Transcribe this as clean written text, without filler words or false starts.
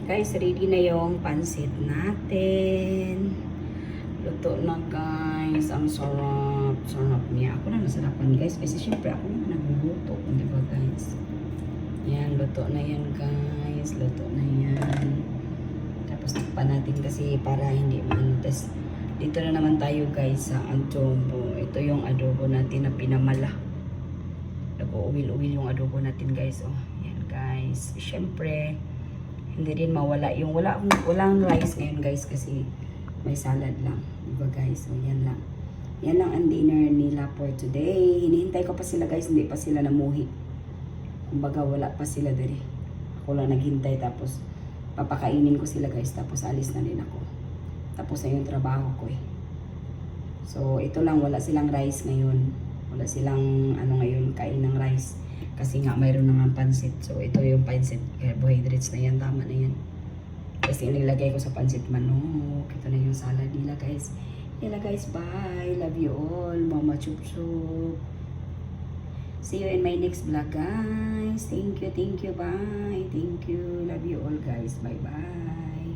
Guys, ready na yung pansit natin. Luto na guys. Ang sarap. Sarap niya. Ako na nasarapan guys. Kasi syempre ako na nagluluto. Di ba guys? Yan, luto na yan guys. Luto na yan. Tapos takpan natin kasi para hindi maantes. Dito na naman tayo guys sa adobo. Ito yung adobo natin na pinamala. Nag-uwil-uwil yung adobo natin guys. Oh, yan guys. Syempre, hindi rin mawala yung walang rice ngayon guys kasi may salad lang. Diba guys? So yan lang. Yan lang ang dinner nila for today. Hinihintay ko pa sila guys, hindi pa sila namuhi. Kumbaga wala pa sila dali. Ako lang naghintay tapos papakainin ko sila guys tapos alis na din ako. Tapos na yung trabaho ko eh. So ito lang, wala silang rice ngayon. Wala silang ngayon kain ng rice. Kasi nga mayroon naman pansit. So ito yung pansit carbohydrates na yan. Tama na yan. Kasi nilagay ko sa pansit manok. Ito na yung salad nila guys. Yala guys, bye. Love you all. Mama chup chup. See you in my next vlog guys. Thank you, bye. Thank you. Love you all guys. Bye bye.